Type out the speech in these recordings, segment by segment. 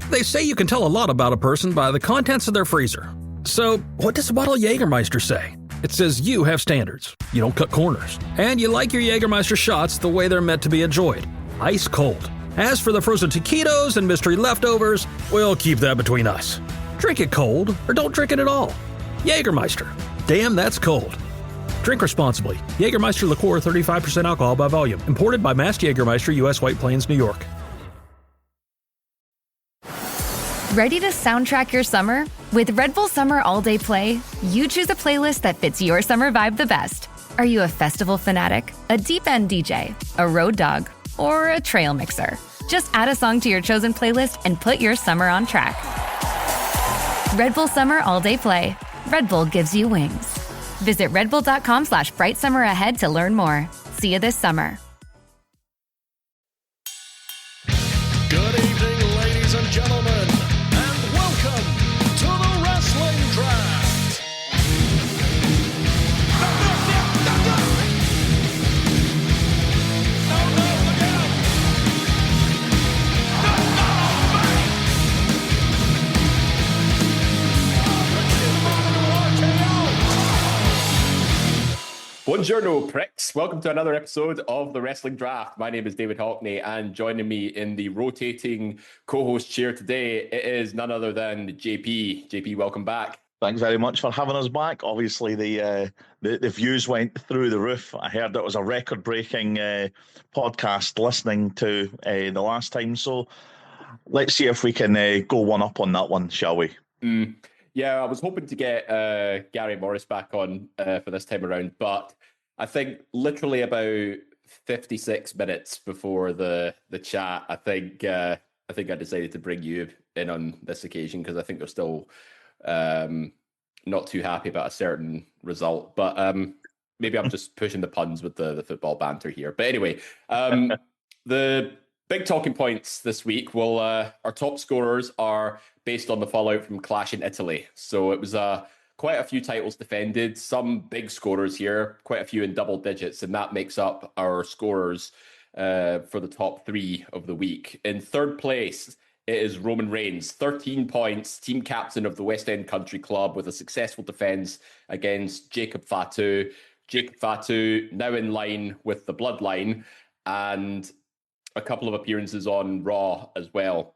They say you can tell a lot about a person by the contents of their freezer. So, what does a bottle of Jägermeister say? It says you have standards, you don't cut corners, and you like your Jägermeister shots the way they're meant to be enjoyed, ice cold. As for the frozen taquitos and mystery leftovers, we'll keep that between us. Drink it cold, or don't drink it at all. Jägermeister. Damn, that's cold. Drink responsibly. Jägermeister liqueur, 35% alcohol by volume. Imported by Mast Jägermeister, U.S. White Plains, New York. Ready to soundtrack your summer? With Red Bull Summer All Day Play, you choose a playlist that fits your summer vibe the best. Are you a festival fanatic, a deep end DJ, a road dog, or a trail mixer? Just add a song to your chosen playlist and put your summer on track. Red Bull Summer All Day Play. Red Bull gives you wings. Visit redbull.com/brightsummer ahead to learn more. See you this summer. Good evening, ladies and gentlemen, and welcome to the Wrestling Draft. Buongiorno, pricks. Welcome to another episode of the Wrestling Draft. My name is David Hockney, and joining me in the rotating co-host chair today, it is none other than JP. JP, welcome back. Thanks very much for having us back. Obviously, the views went through the roof. I heard it was a record-breaking podcast listening to the last time. So let's see if we can go one up on that one, shall we? Yeah, I was hoping to get Gary Morris back on for this time around, but I think literally about 56 minutes before the chat, I think I decided to bring you in on this occasion because I think they're still not too happy about a certain result. But maybe I'm just pushing the puns with the football banter here. But anyway, the big talking points this week, well, our top scorers are based on the fallout from Clash in Italy. So it was quite a few titles defended, some big scorers here, quite a few in double digits, and that makes up our scorers for the top three of the week. In third place, it is Roman Reigns, 13 points, team captain of the West End Country Club with a successful defense against Jacob Fatu. Jacob Fatu now in line with the Bloodline, and a couple of appearances on Raw as well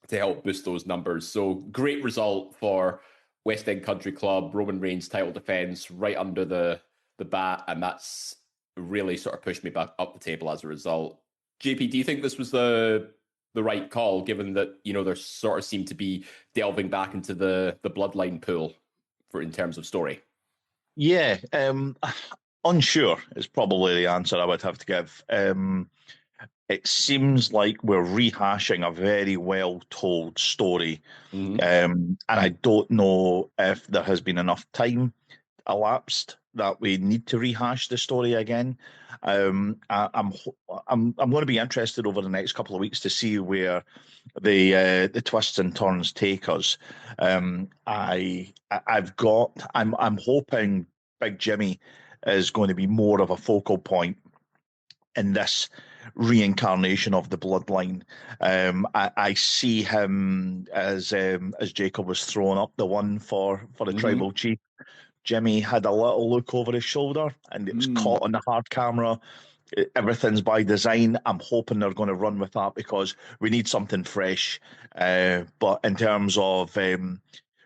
to help boost those numbers. So great result for West End Country Club, Roman Reigns title defense right under the bat, and that's really sort of pushed me back up the table as a result. JP, do you think this was the right call, given that, you know, there sort of seemed to be delving back into the Bloodline pool in terms of story? Yeah, unsure is probably the answer I would have to give. It seems like we're rehashing a very well-told story. And I don't know if there has been enough time elapsed that we need to rehash the story again. I'm going to be interested over the next couple of weeks to see where the twists and turns take us. I'm hoping Big Jimmy is going to be more of a focal point in this reincarnation of the Bloodline. I see him as Jacob was throwing up the one for the tribal chief. Jimmy had a little look over his shoulder and it was caught on the hard camera. Everything's by design. I'm hoping they're going to run with that because we need something fresh. But in terms of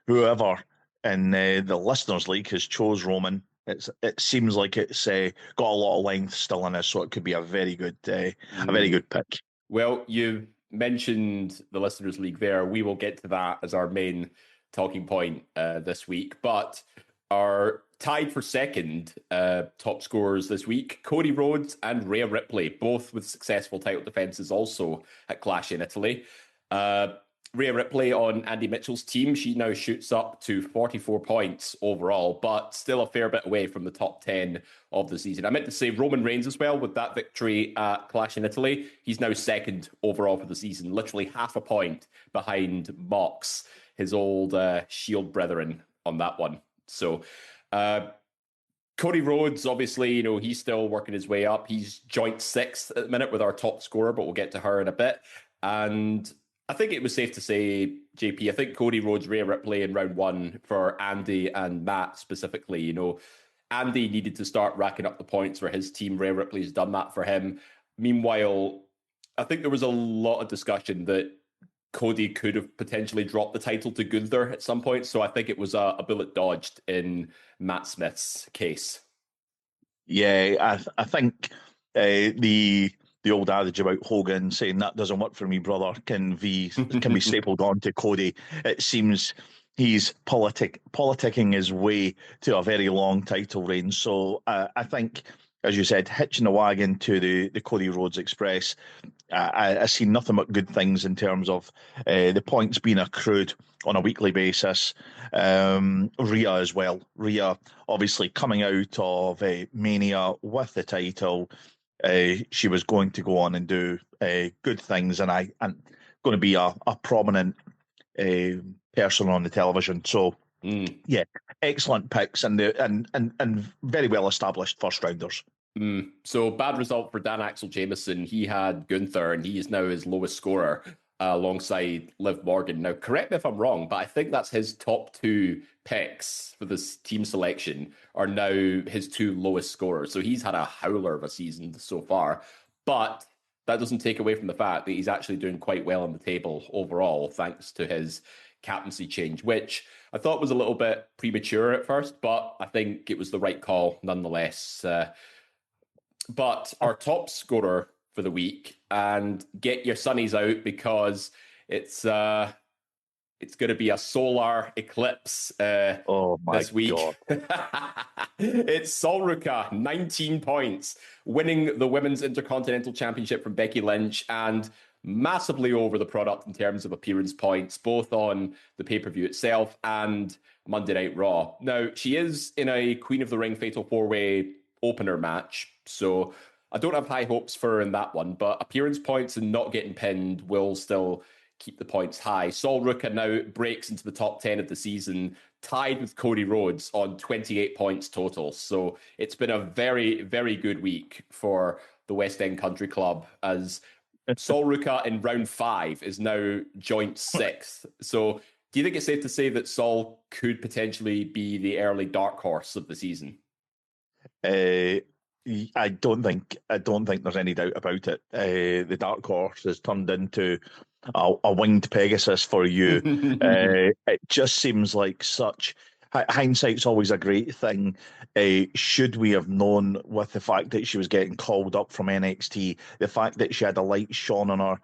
whoever in the Listeners League has chose Roman, it seems like it's got a lot of length still in it, so it could be a very good pick. Well, you mentioned the Listeners League there. We will get to that as our main talking point this week. But our tied for second top scorers this week, Cody Rhodes and Rhea Ripley, both with successful title defenses also at Clash in Italy. Rhea Ripley on Andy Mitchell's team, she now shoots up to 44 points overall, but still a fair bit away from the top 10 of the season. I meant to say Roman Reigns as well with that victory at Clash in Italy. He's now second overall for the season, literally half a point behind Mox, his old Shield brethren on that one. So Cody Rhodes, obviously, you know, he's still working his way up. He's joint sixth at the minute with our top scorer, but we'll get to her in a bit. And I think it was safe to say, JP, I think Cody Rhodes, Rhea Ripley in round one for Andy and Matt specifically. Andy needed to start racking up the points for his team. Rhea Ripley's done that for him. Meanwhile, I think there was a lot of discussion that Cody could have potentially dropped the title to Gunther at some point. So I think it was a bullet dodged in Matt Smith's case. Yeah, I think the old adage about Hogan saying that doesn't work for me, brother, can be stapled on to Cody. It seems he's politicking his way to a very long title reign. So I think, as you said, hitching the wagon to the Cody Rhodes Express. I see nothing but good things in terms of the points being accrued on a weekly basis. Rhea as well. Rhea obviously coming out of Mania with the title. She was going to go on and do good things, and going to be a prominent person on the television. So yeah, excellent picks and very well established first rounders. So bad result for Dan Axel Jameson. He had Gunther, and he is now his lowest scorer alongside Liv Morgan. Now, correct me if I'm wrong, but I think that's his top two picks for this team selection are now his two lowest scorers. So he's had a howler of a season so far, but that doesn't take away from the fact that he's actually doing quite well on the table overall, thanks to his captaincy change, which I thought was a little bit premature at first, but I think it was the right call nonetheless. But our top scorer for the week, and get your sunnies out because it's going to be a solar eclipse this week. God. It's Sol Ruka, 19 points, winning the Women's Intercontinental Championship from Becky Lynch and massively over the product in terms of appearance points, both on the pay-per-view itself and Monday Night Raw. Now, she is in a Queen of the Ring Fatal 4-Way opener match, so I don't have high hopes for her in that one, but appearance points and not getting pinned will still keep the points high. Sol Ruka now breaks into the top 10 of the season, tied with Cody Rhodes on 28 points total. So it's been a very, very good week for the West End Country Club, as Sol Ruka in round 5 is now joint 6th. So do you think it's safe to say that Sol could potentially be the early dark horse of the season? I don't think there's any doubt about it. The dark horse has turned into a winged Pegasus for you. It just seems like such. Hindsight's always a great thing. Should we have known, with the fact that she was getting called up from NXT, the fact that she had a light shone on her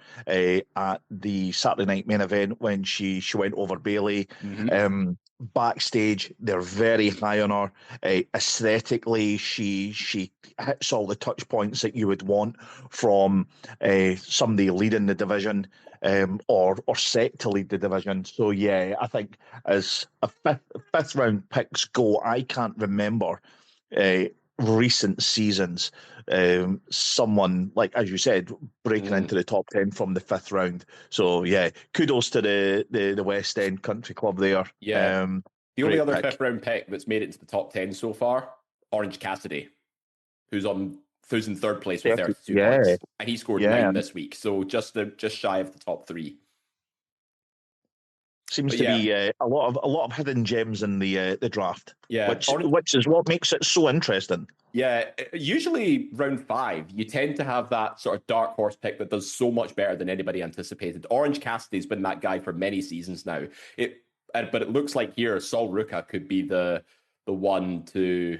at the Saturday Night Main Event when she went over Bayley. Backstage, they're very high on her. Aesthetically, she hits all the touch points that you would want from somebody leading the division or set to lead the division. So yeah, I think as a fifth round picks go, I can't remember recent seasons someone, like as you said, breaking into the top 10 from the 5th round. So yeah, kudos to the West End Country Club there. Yeah. The only other pick. 5th round pick that's made it into the top 10 so far, Orange Cassidy, who's in 3rd place with 32 points, and he scored 9 this week, so just shy of the top 3. Seems to be a lot of hidden gems in the draft. Yeah, which is what makes it so interesting. Yeah, usually round 5, you tend to have that sort of dark horse pick that does so much better than anybody anticipated. Orange Cassidy's been that guy for many seasons now. But it looks like here Sol Ruka could be the one to,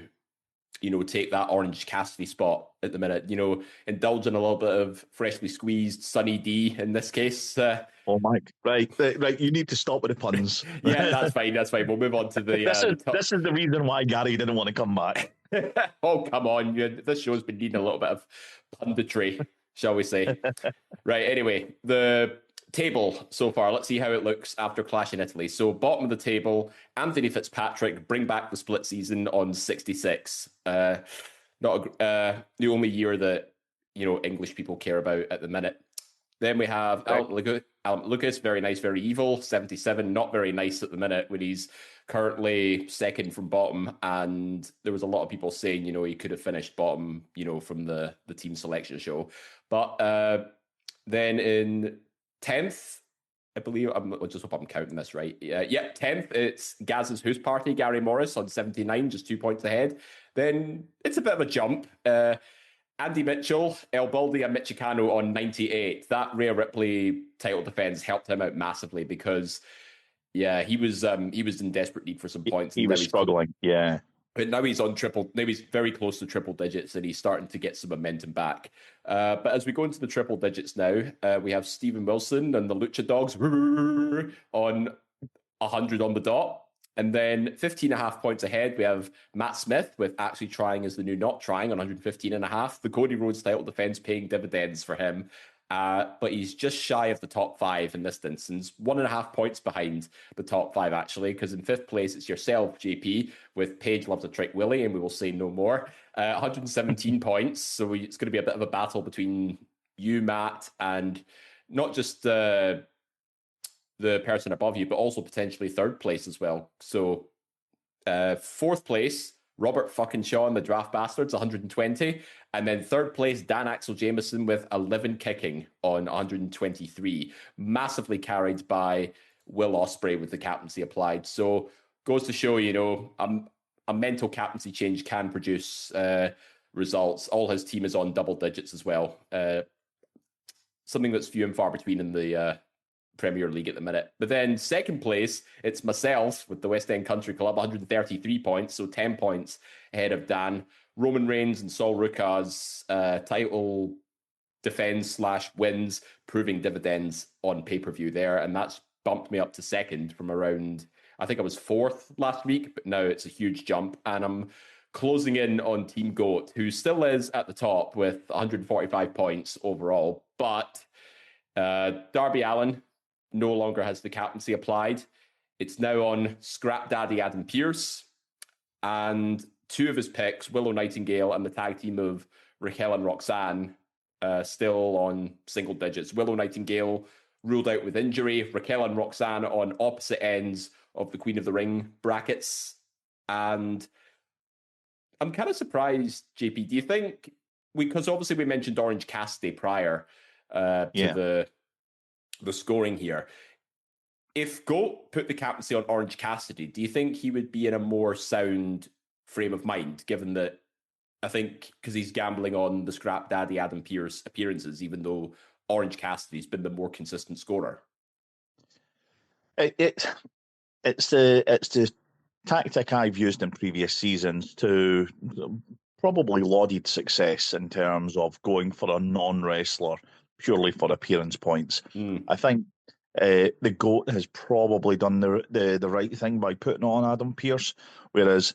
take that Orange Cassidy spot at the minute. Indulge in a little bit of freshly squeezed Sunny D in this case. Oh, Mike, right. You need to stop with the puns. Yeah, that's fine. We'll move on to the. This is the reason why Gary didn't want to come back. Oh, come on! This show's been needing a little bit of punditry, shall we say? Right. Anyway, the table so far. Let's see how it looks after Clash in Italy. So, bottom of the table, Anthony Fitzpatrick bring back the split season on 66. Not the only year that English people care about at the minute. Then we have Alan Lucas, very nice, very evil, 77, not very nice at the minute when he's currently 2nd from bottom. And there was a lot of people saying, he could have finished bottom, from the team selection show. But then in 10th, I believe. I just hope I'm counting this right. Yeah, 10th, it's Gaz's House Party, Gary Morris on 79, just 2 points ahead. Then it's a bit of a jump. Andy Mitchell, El Baldi, and Michicano on 98. That Rhea Ripley title defense helped him out massively because, yeah, he was in desperate need for some points. He was struggling, yeah. But now he's on triple. Now he's very close to triple digits, and he's starting to get some momentum back. But as we go into the triple digits now, we have Steven Wilson and the Lucha Dogs on 100 on the dot. And then 15.5 points ahead, we have Matt Smith with Actually Trying is the New Not Trying on 115.5. The Cody Rhodes title defense paying dividends for him. But he's just shy of the top 5 in this instance, 1.5 points behind the top 5, actually, because in 5th place, it's yourself, JP, with Paige Loves a Trick Willie, and we will say no more. 117 points. So it's going to be a bit of a battle between you, Matt, and not just the person above you, but also potentially 3rd place as well. So 4th place, Robert fucking Shaw and the Draft Bastards, 120. And then 3rd place, Dan Axel Jameson with 11 kicking on 123. Massively carried by Will Ospreay with the captaincy applied. So goes to show, a mental captaincy change can produce results. All his team is on double digits as well. Something that's few and far between in the Premier League at the minute. But then 2nd place, it's myself with the West End Country Club, 133 points, so 10 points ahead of Dan. Roman Reigns and Sol Ruka's title defense / wins proving dividends on pay-per-view there, and that's bumped me up to 2nd from around, I think I was 4th last week, but now it's a huge jump, and I'm closing in on Team GOAT, who still is at the top with 145 points overall, but Darby Allin no longer has the captaincy applied. It's now on Scrap Daddy Adam Pearce, and 2 of his picks, Willow Nightingale and the tag team of Raquel and Roxanne, still on single digits. Willow Nightingale ruled out with injury, Raquel and Roxanne on opposite ends of the Queen of the Ring brackets. And I'm kind of surprised, JP, do you think, because obviously we mentioned Orange Cassidy prior to the scoring here. If GOAT put the captaincy on Orange Cassidy, do you think he would be in a more sound frame of mind, given that I think because he's gambling on the Scrap Daddy Adam Pearce appearances, even though Orange Cassidy's been the more consistent scorer? It's the tactic I've used in previous seasons to probably lauded success in terms of going for a non-wrestler purely for appearance points. I think the GOAT has probably done the right thing by putting on Adam Pearce, whereas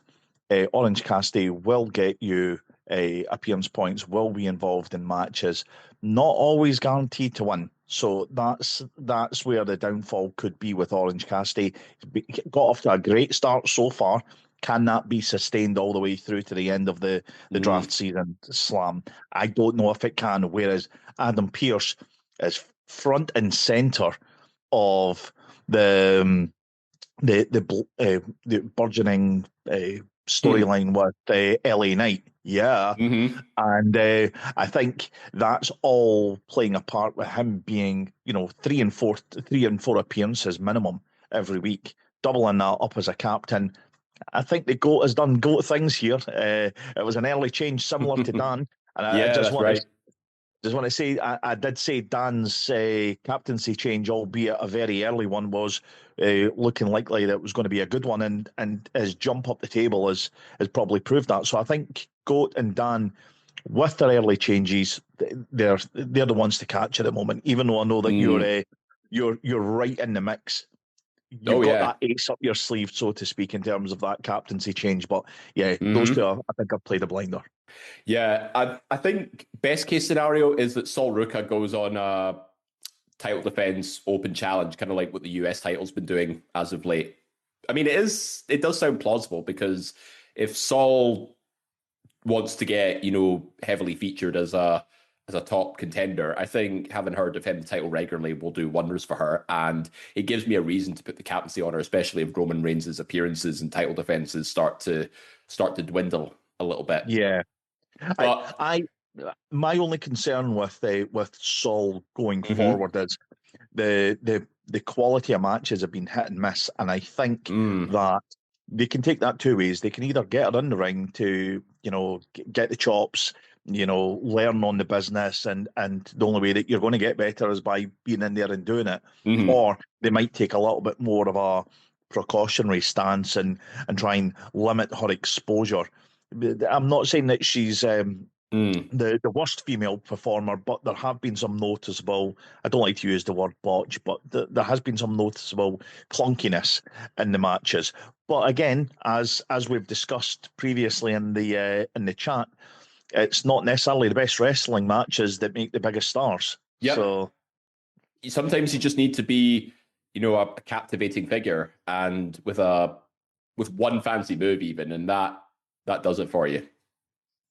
Orange Cassidy will get you appearance points, will be involved in matches, not always guaranteed to win. So that's where the downfall could be with Orange Cassidy. Got off to a great start so far. Can that be sustained all the way through to the end of the draft season slam? I don't know if it can. Whereas Adam Pearce is front and center of the burgeoning storyline with LA Knight. Yeah. Mm-hmm. And I think that's all playing a part with him being, 3 and 4 appearances minimum every week, doubling that up as a captain. I think the GOAT has done GOAT things here. It was an early change similar to Dan. And I just want to say, I did say Dan's captaincy change, albeit a very early one, was looking likely that it was going to be a good one, and his jump up the table has probably proved that. So I think GOAT and Dan, with their early changes, they're the ones to catch at the moment. Even though I know that you're right in the mix. You've got that ace up your sleeve, so to speak, in terms of that captaincy change. But those two, I think I've played a blinder. Yeah, I think best case scenario is that Sol Ruka goes on a title defense open challenge, kind of like what the US title's been doing as of late. I mean, it does sound plausible, because if Sol wants to get, heavily featured as a top contender, I think having her defend the title regularly will do wonders for her, and it gives me a reason to put the captaincy on her, especially if Roman Reigns' appearances and title defenses start to dwindle a little bit. Yeah, but my only concern with Sol going forward is the the quality of matches have been hit and miss, and I think Mm. that they can take that two ways. They can either get her in the ring to, get the chops, learn on the business, and the only way that you're going to get better is by being in there and doing it, Mhm. or they might take a little bit more of a precautionary stance and try and limit her exposure. I'm not saying that she's the worst female performer, but there have been some noticeable, I don't like to use the word botch, but there has been some noticeable clunkiness in the matches. But again, as we've discussed previously in the chat, it's not necessarily the best wrestling matches that make the biggest stars. Yep. So sometimes you just need to be, a captivating figure, and with one fancy move even, and that does it for you.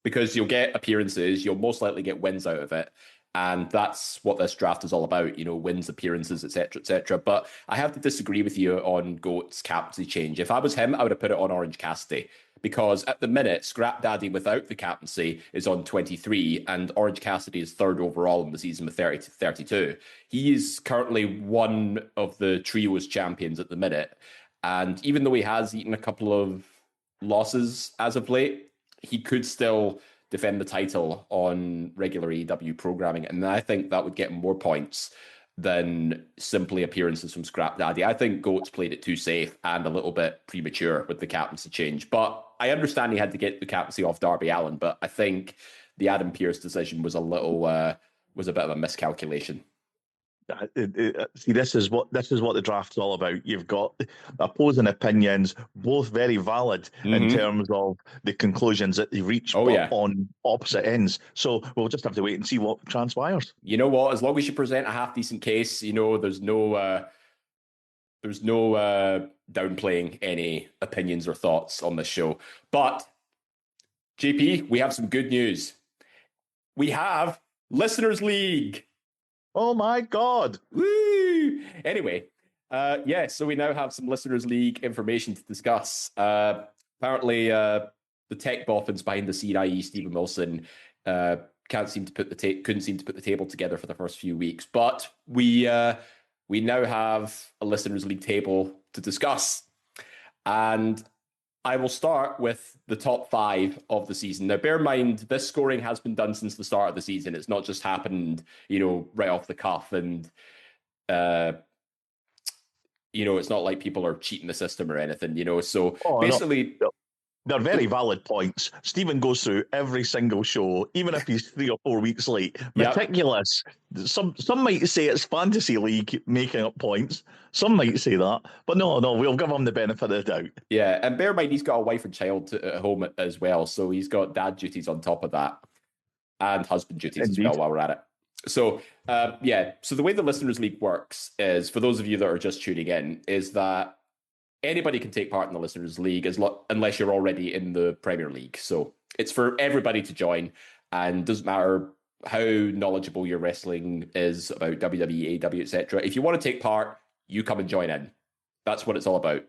Because you'll get appearances, you'll most likely get wins out of it. And that's what this draft is all about, wins, appearances, etc., etc. But I have to disagree with you on Goat's captaincy change. If I was him, I would have put it on Orange Cassidy. Because at the minute, Scrap Daddy without the captaincy is on 23, and Orange Cassidy is third overall in the season with 30 to 32. He is currently one of the trios champions at the minute. And even though he has eaten a couple of losses as of late, he could still defend the title on regular AEW programming. And I think that would get him more points than simply appearances from Scrap Daddy. I think Goats played it too safe and a little bit premature with the captaincy change. But I understand he had to get the captaincy off Darby Allin, but I think the Adam Pearce decision was a bit of a miscalculation. See, this is what the draft's all about. You've got opposing opinions, both very valid in terms of the conclusions that they reach, on opposite ends. So we'll just have to wait and see what transpires. You know what? As long as you present a half decent case, there's no downplaying any opinions or thoughts on this show. But JP, we have some good news. We have Listeners League. Oh my God. Woo! Anyway, so we now have some Listeners League information to discuss. Apparently, the tech boffins behind the scene, i.e. Stephen Wilson, couldn't seem to put the table together for the first few weeks. But we now have a Listeners League table to discuss. And I will start with the top 5 of the season. Now, bear in mind, this scoring has been done since the start of the season. It's not just happened, right off the cuff. And, it's not like people are cheating the system or anything, So basically... No. They're very valid points. Stephen goes through every single show, even if he's 3 or 4 weeks late. Meticulous. Some might say it's Fantasy League making up points. Some might say that. But no, we'll give him the benefit of the doubt. Yeah, and bear in mind, he's got a wife and child at home as well. So he's got dad duties on top of that. And husband duties as well while we're at it. So, so the way the Listeners League works is, for those of you that are just tuning in, is that anybody can take part in the Listeners League unless you're already in the Premier League. So it's for everybody to join, and doesn't matter how knowledgeable your wrestling is about WWE, AEW, etc. If you want to take part, you come and join in. That's what it's all about.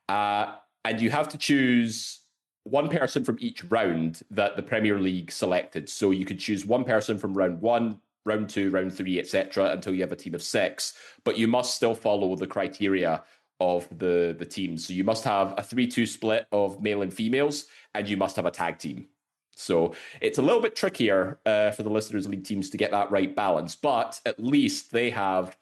And you have to choose one person from each round that the Premier League selected. So you could choose one person from round 1, round 2, round 3, etc. until you have a team of 6. But you must still follow the criteria of the teams. So you must have a 3-2 split of male and females, and you must have a tag team. So it's a little bit trickier for the Listeners League teams to get that right balance, but at least they have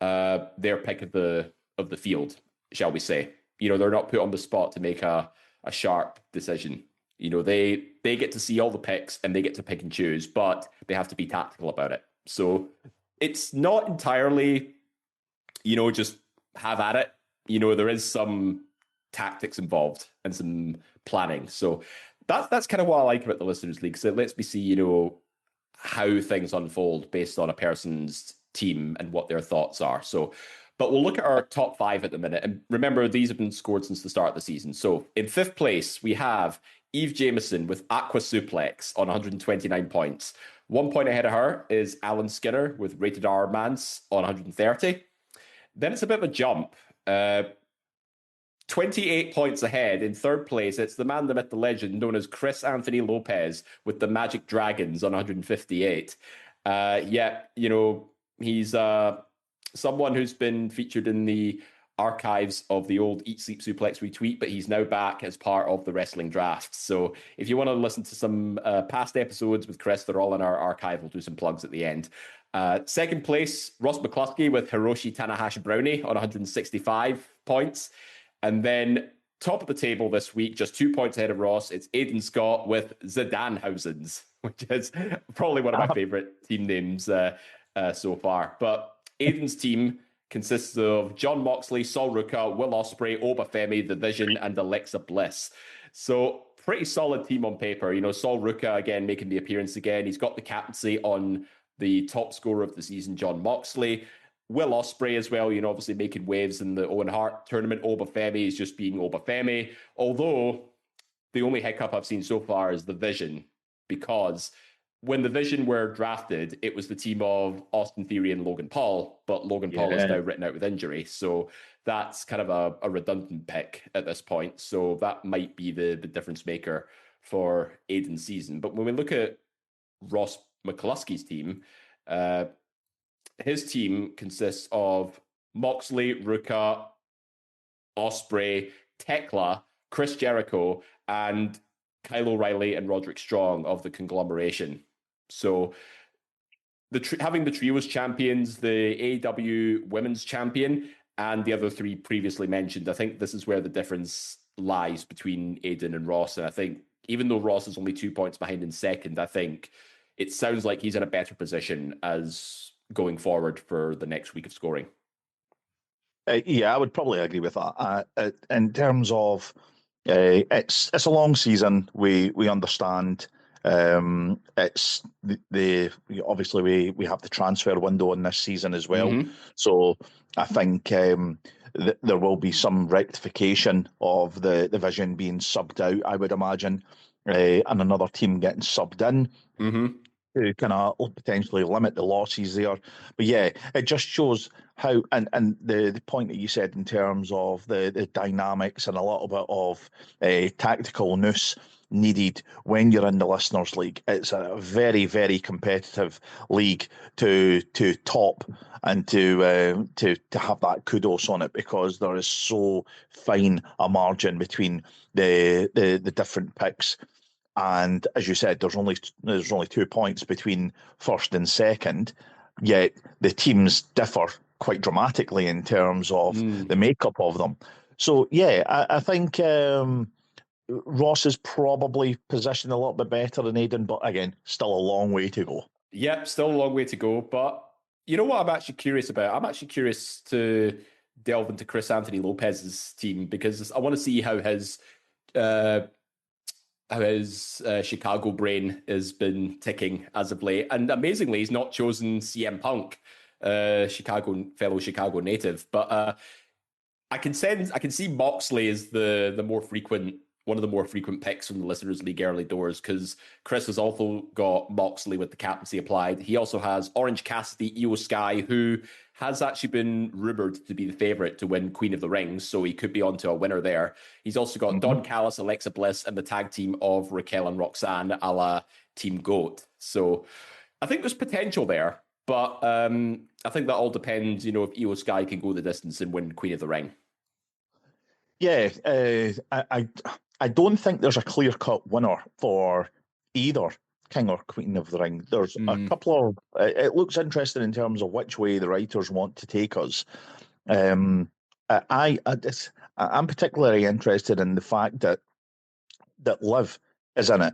their pick of the field, shall we say. They're not put on the spot to make a sharp decision. They get to see all the picks and they get to pick and choose, but they have to be tactical about it. So it's not entirely, just have at it. There is some tactics involved and some planning. So that's kind of what I like about the Listeners League. So it lets me see, how things unfold based on a person's team and what their thoughts are. So, but we'll look at our top 5 at the minute. And remember, these have been scored since the start of the season. So in 5th place, we have Eve Jameson with Aqua Suplex on 129 points. 1 point ahead of her is Alan Skinner with Rated R Mans on 130. Then it's a bit of a jump. 28 points ahead in 3rd place, it's the man, the myth, the legend known as Chris Anthony Lopez with the Magic Dragons on 158. He's someone who's been featured in the archives of the old Eat Sleep Suplex Retweet, but he's now back as part of the Wrestling Draft. So if you want to listen to some past episodes with Chris, they're all in our archive. We'll do some plugs at the end. Second place, Ross McCluskey with Hiroshi Tanahashi Brownie on 165 points. And then top of the table this week, just 2 points ahead of Ross, it's Aidan Scott with Zidanehausens, which is probably one of my favorite team names so far. But Aidan's team consists of Jon Moxley, Sol Ruka, Will Ospreay, Obafemi, The Vision, and Alexa Bliss. So pretty solid team on paper. You know, Sol Ruka, again, making the appearance again. He's got the captaincy on the top scorer of the season, Jon Moxley. Will Ospreay as well, you know, obviously making waves in the Owen Hart tournament. Obafemi is just being Obafemi. Although the only hiccup I've seen so far is The Vision, because when the Vision were drafted, it was the team of Austin Theory and Logan Paul, but Logan Paul is now written out with injury. So that's kind of a redundant pick at this point. So that might be the difference maker for Aiden's season. But when we look at Ross McCluskey's team, his team consists of Moxley, Ruka, Ospreay, Tekla, Chris Jericho, and Kyle O'Reilly and Roderick Strong of the conglomeration. So having the trios champions, the AEW women's champion, and the other three previously mentioned, I think this is where the difference lies between Aiden and Ross. And I think even though Ross is only 2 points behind in second, I think it sounds like he's in a better position as going forward for the next week of scoring. Yeah, I would probably agree with that. In terms of it's a long season. We understand. It's the obviously we have the transfer window in this season as well. Mm-hmm. So I think there will be some rectification of the Vision being subbed out, I would imagine, and another team getting subbed in. Mm-hmm. To kind of potentially limit the losses there. But yeah, it just shows how, and the point that you said in terms of the dynamics and a little bit of tacticalness needed when you're in the Listeners' League. It's a very, very competitive league to top and to have that kudos on it, because there is so fine a margin between the different picks. And as you said, there's only 2 points between first and second, yet the teams differ quite dramatically in terms of the makeup of them. So yeah, I think Ross is probably positioned a little bit better than Aidan, but again, still a long way to go. Yep, still a long way to go. But you know what I'm actually curious about? I'm actually curious to delve into Chris Anthony Lopez's team, because I want to see how his Chicago brain has been ticking as of late. And amazingly, he's not chosen CM Punk, fellow Chicago native. But I can see Moxley as the more frequent, one of the more frequent picks from the Listeners' League early doors, because Chris has also got Moxley with the captaincy applied. He also has Orange Cassidy, Io Sky, who has actually been rumored to be the favorite to win Queen of the Rings, so he could be onto a winner there. He's also got Don Callis, Alexa Bliss, and the tag team of Raquel and Roxanne, a la Team GOAT. So I think there's potential there, but I think that all depends, if Io Sky can go the distance and win Queen of the Ring. Yeah, I don't think there's a clear-cut winner for either King or Queen of the Ring. There's a couple of... It looks interesting in terms of which way the writers want to take us. I'm particularly interested in the fact that Liv is in it,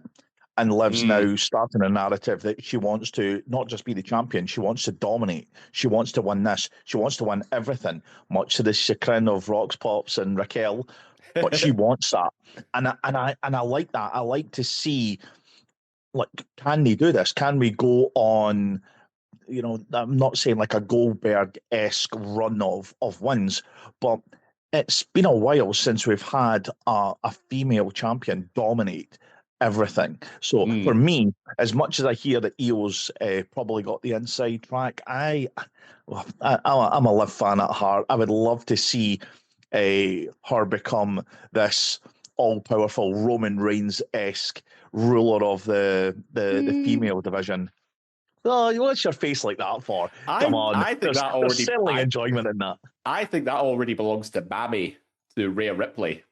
and Liv's now starting a narrative that she wants to not just be the champion, she wants to dominate. She wants to win this. She wants to win everything, much to the chagrin of Rox Pops and Raquel. But she wants that, and I like that. I like to see, like, can they do this? Can we go on? I'm not saying like a Goldberg-esque run of wins, but it's been a while since we've had a female champion dominate everything. So for me, as much as I hear that Io's probably got the inside track, I'm a Liv fan at heart. I would love to see her become this all-powerful Roman Reigns-esque ruler of the female division. Oh, what's your face like that for? Come on. I think There's that already. certainly enjoyment in that. I think that already belongs to Mammy, to Rhea Ripley.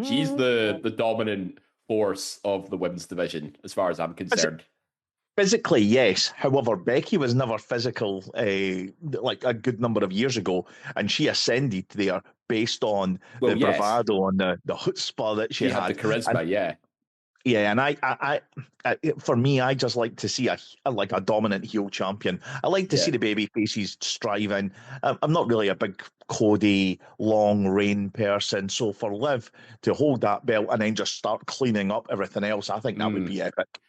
She's the dominant force of the women's division, as far as I'm concerned. Physically, yes. However, Becky was never physical like a good number of years ago, and she ascended there based on the bravado and the chutzpah that she had. The charisma, yeah. Yeah, and I, for me, I just like to see a dominant heel champion. I like to see the baby faces striving. I'm not really a big Cody long reign person, so for Liv to hold that belt and then just start cleaning up everything else, I think that would be epic.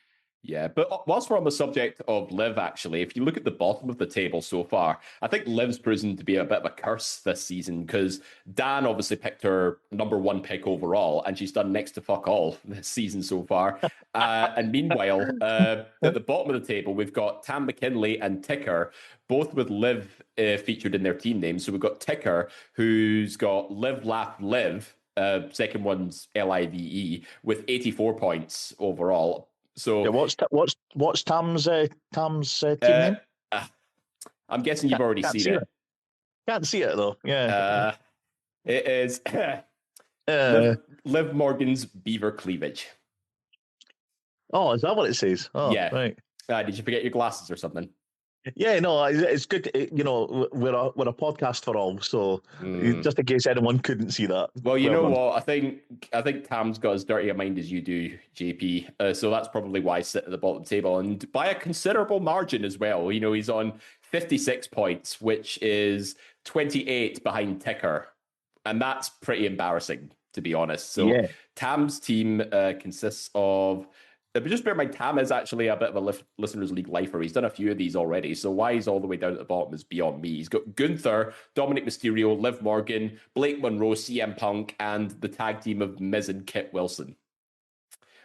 Yeah, but whilst we're on the subject of Liv, actually, if you look at the bottom of the table so far, I think Liv's proven to be a bit of a curse this season because Dan obviously picked her number one pick overall, and she's done next to fuck all this season so far. And meanwhile, at the bottom of the table, we've got Tam McKinley and Ticker, both with Liv featured in their team names. So we've got Ticker, who's got Live, Laugh, Live. Second one's LIVE with 84 points overall. So what's Tam's team name? I'm guessing you've already seen it. Can't see it though. Yeah, it is Liv Morgan's Beaver Cleavage. Oh, is that what it says? Oh, yeah. Right. Did you forget your glasses or something? Yeah, no, it's good. We're a podcast for all, so just in case anyone couldn't see that. Well, you know what? I think Tam's got as dirty a mind as you do, JP. So that's probably why I sit at the bottom table, and by a considerable margin as well. You know, he's on 56 points, which is 28 behind Ticker, and that's pretty embarrassing, to be honest. So Tam's team consists of. But just bear in mind, Tam is actually a bit of a Listeners League lifer. He's done a few of these already. So why he's all the way down at the bottom is beyond me. He's got Gunther, Dominic Mysterio, Liv Morgan, Blake Monroe, CM Punk, and the tag team of Miz and Kit Wilson,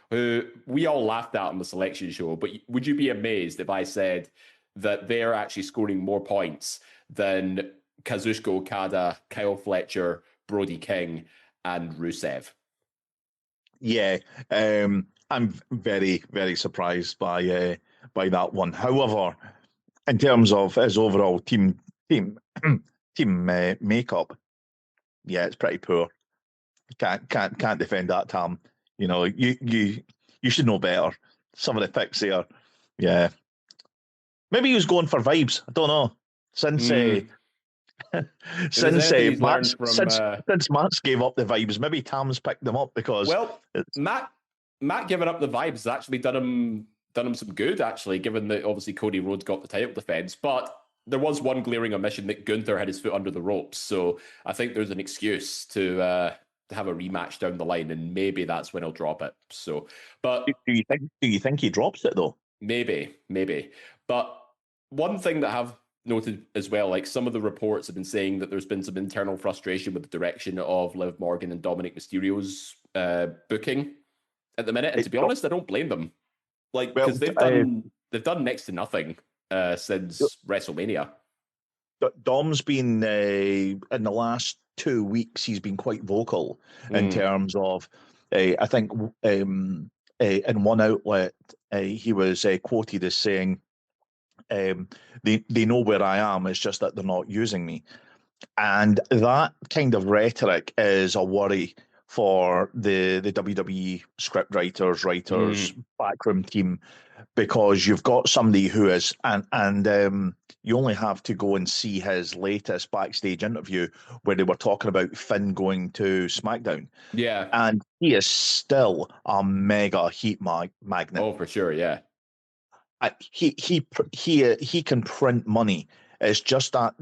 who we all laughed at on the selection show. But would you be amazed if I said that they're actually scoring more points than Kazuchika Okada, Kyle Fletcher, Brody King, and Rusev? Yeah, I'm very, very surprised by that one. However, in terms of his overall team makeup, yeah, it's pretty poor. Can't defend that, Tam. You know, you should know better. Some of the picks there, yeah. Maybe he was going for vibes. I don't know. Since Matt's gave up the vibes, maybe Tam's picked them up because Matt giving up the vibes has actually done him some good, actually, given that obviously Cody Rhodes got the title defense. But there was one glaring omission that Gunther had his foot under the ropes. So I think there's an excuse to have a rematch down the line, and maybe that's when he'll drop it. So, but do you think he drops it though? Maybe. But one thing that I've noted as well, like some of the reports have been saying that there's been some internal frustration with the direction of Liv Morgan and Dominic Mysterio's booking at the minute, and to be honest, I don't blame them. Like, because they've done next to nothing since WrestleMania. Dom's been in the last 2 weeks. He's been quite vocal in terms of. I think in one outlet he was quoted as saying, "They know where I am. It's just that they're not using me," and that kind of rhetoric is a worry for the WWE script writers, backroom team, because you've got somebody who is, and you only have to go and see his latest backstage interview where they were talking about Finn going to SmackDown. Yeah. And he is still a mega heat magnet. Oh, for sure, yeah. He can print money. It's just that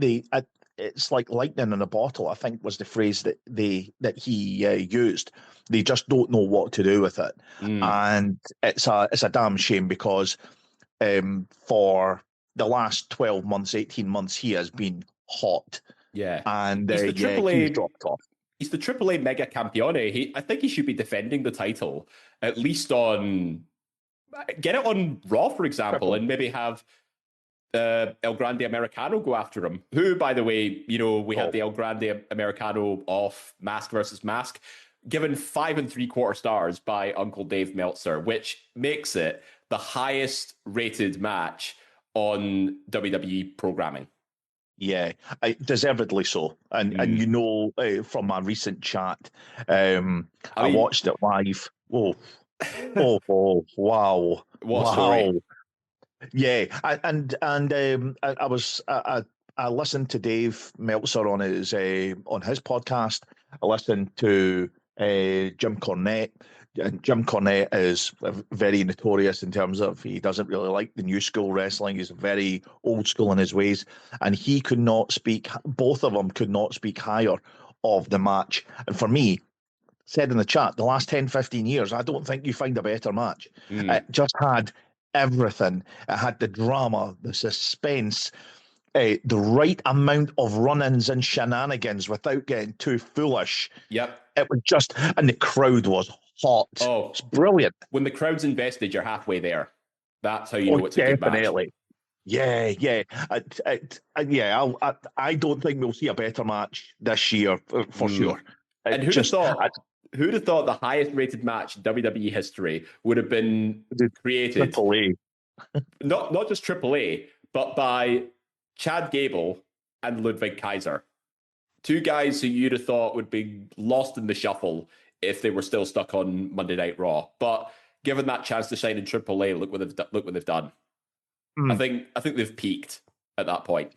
it's like lightning in a bottle, I think was the phrase that he used. They just don't know what to do with it, and it's a damn shame because for the last 12 months, 18 months, he has been hot. Yeah, and he's he's dropped off. He's the AAA Mega Campione. I think he should be defending the title at least get it on Raw, for example, and maybe have El Grande Americano go after him, who, by the way, we had the El Grande Americano off Mask versus Mask, given 5 3/4 stars by Uncle Dave Meltzer, which makes it the highest rated match on WWE programming. Yeah, deservedly so. And from my recent chat, I I mean, watched it live. Wow, what a story. Yeah, I listened to Dave Meltzer on his podcast. I listened to Jim Cornette, and Jim Cornette is very notorious in terms of he doesn't really like the new school wrestling. He's very old school in his ways, and he could not speak. Both of them could not speak higher of the match. And for me, said in the chat, the last 10, 15 years, I don't think you find a better match. It just had everything. It had the drama, the suspense, the right amount of run-ins and shenanigans without getting too foolish. Yep. It was just, and the crowd was hot. Oh, it's brilliant. When the crowd's invested, you're halfway there. That's how you know it's a good match. Definitely. Yeah. I don't think we'll see a better match this year for sure. And who'd have thought the highest rated match in WWE history would have been created? Triple A. Not just Triple A, but by Chad Gable and Ludwig Kaiser. Two guys who you'd have thought would be lost in the shuffle if they were still stuck on Monday Night Raw. But given that chance to shine in Triple A, look what they've done. I think they've peaked at that point.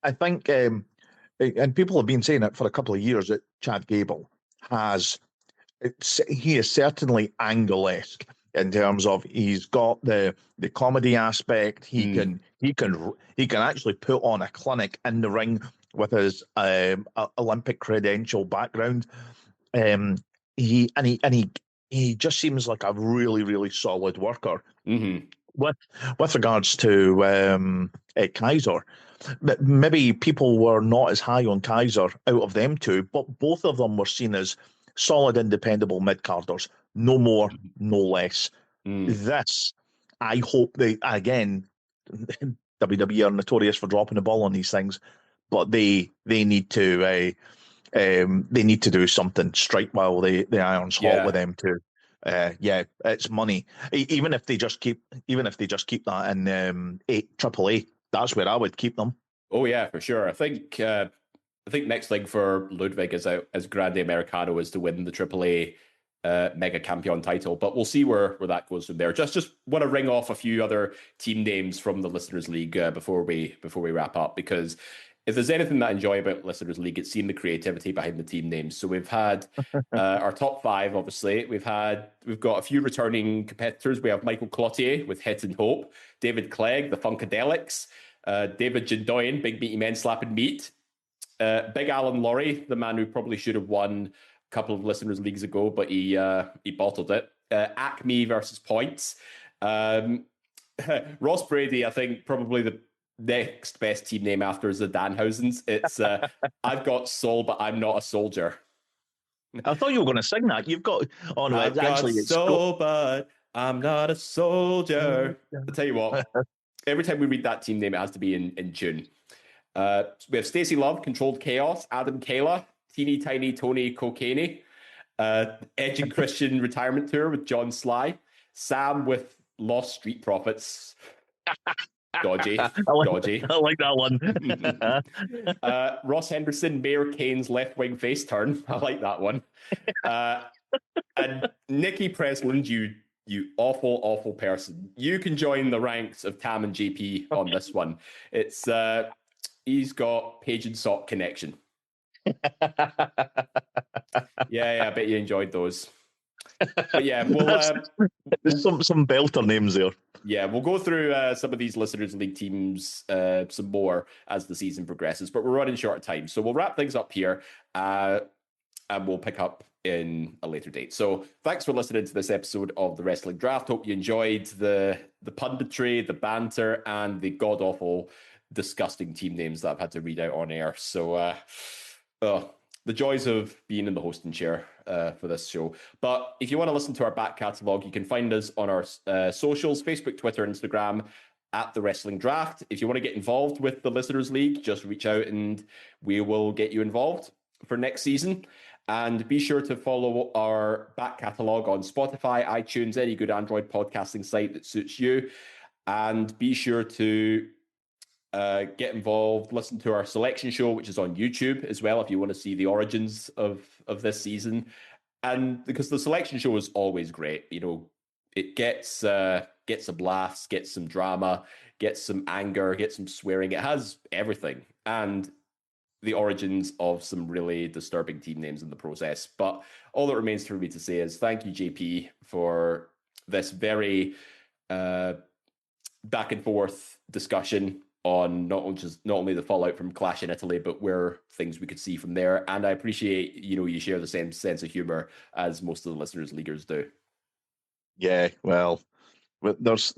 I think, and people have been saying it for a couple of years, that Chad Gable he is certainly Angle-esque in terms of he's got the comedy aspect. He can actually put on a clinic in the ring with his Olympic credential background. He just seems like a really, really solid worker. Mm-hmm. With regards to Kaiser, maybe people were not as high on Kaiser out of them two, but both of them were seen as solid, independable mid-carders. No more, no less. This, I hope again, WWE are notorious for dropping the ball on these things, but they need to do something, strike while the iron's hot with them too. It's money. Even if they just keep that in Triple A, that's where I would keep them. Oh yeah, for sure. I think next thing for Ludwig as Grande Americano is to win the Triple A Mega Campion title, but we'll see where that goes from there. Just want to ring off a few other team names from the Listeners League before we wrap up, because if there's anything that I enjoy about Listeners League, it's seeing the creativity behind the team names. So we've had our top five, obviously. We've got a few returning competitors. We have Michael Cloutier with Hit and Hope, David Clegg, the Funkadelics, David Jindoyan, Big Meaty Men Slapping Meat, Big Alan Laurie, the man who probably should have won a couple of Listeners Leagues ago, but he bottled it. Acme versus Points. Ross Brady, I think probably the next best team name after is the Danhausens. It's I've got soul, but I'm not a soldier. I thought you were going to sing that. You've got I've got soul, but I'm not a soldier. I'll tell you what, every time we read that team name, it has to be in tune. We have Stacey Love, Controlled Chaos, Adam Kayla, Teeny Tiny Tony Cocaine, Edge and Christian Retirement Tour with John Sly, Sam with Lost Street Profits. Dodgy. I like that one. Ross Henderson, Mayor Kane's left wing face turn. I like that one. And Nikki Presland, you awful, awful person. You can join the ranks of Tam and JP on this one. It's he's got Page and Sock connection. Yeah, I bet you enjoyed those. But yeah, we'll there's some belter names there. Yeah, we'll go through some of these Listeners League teams some more as the season progresses, but we're running short of time. So we'll wrap things up here and we'll pick up in a later date. So thanks for listening to this episode of the Wrestling Draft. Hope you enjoyed the punditry, the banter, and the god-awful, disgusting team names that I've had to read out on air. So the joys of being in the hosting chair for this show. But if you want to listen to our back catalogue, you can find us on our socials, Facebook, Twitter, Instagram, at The Wrestling Draft. If you want to get involved with the Listeners League, just reach out and we will get you involved for next season. And be sure to follow our back catalogue on Spotify, iTunes, any good Android podcasting site that suits you. And be sure to get involved, listen to our selection show, which is on YouTube as well, if you want to see the origins of this season. And because the selection show is always great, it gets some laughs, gets some drama, gets some anger, gets some swearing. It has everything, and the origins of some really disturbing team names in the process. But all that remains for me to say is thank you, JP, for this very back and forth discussion on not only the fallout from Clash in Italy, but where things we could see from there. And I appreciate, you share the same sense of humor as most of the listeners' leaguers do. Yeah, well, there's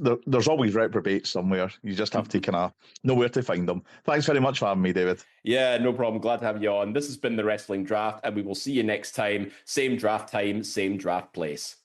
always reprobates somewhere. You just have to kind of know where to find them. Thanks very much for having me, David. Yeah, no problem. Glad to have you on. This has been the Wrestling Draft, and we will see you next time. Same draft time, same draft place.